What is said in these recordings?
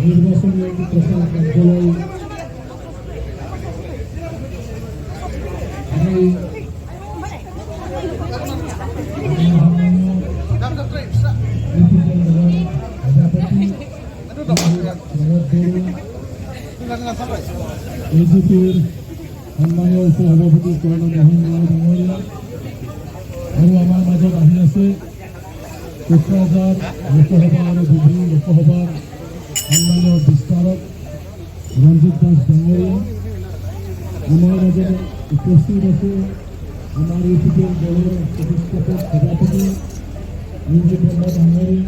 নির্বাচনী একটি প্রচার কার্যালয় বিজেপির সম্মানীয় উপসভাপতি কর্ণমোহন ডাঙৰীয়া আৰু আমাৰ মাজত আহি আছে কোকৰাঝাৰ লোকসভা আৰু ধুবুৰী লোকসভাৰ সম্মানীয় বিস্তাৰক ৰঞ্জিত দাস ডাঙৰীয়া। আমাৰ মাজত উপস্থিত আছে আমাৰ ইউপিপিএল দলৰ প্ৰতিষ্ঠাপক সভাপতি ৰঞ্জিত বৰ্মা ডাঙৰীয়া।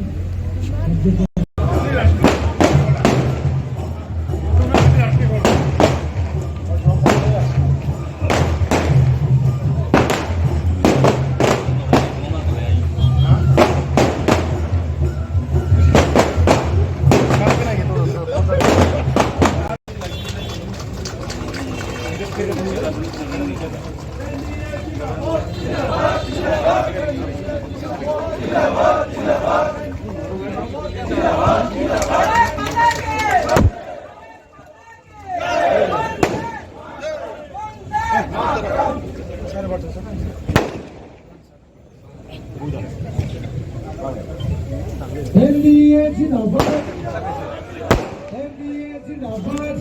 NBA জিন্দাবাদ। NBA জিন্দাবাদ।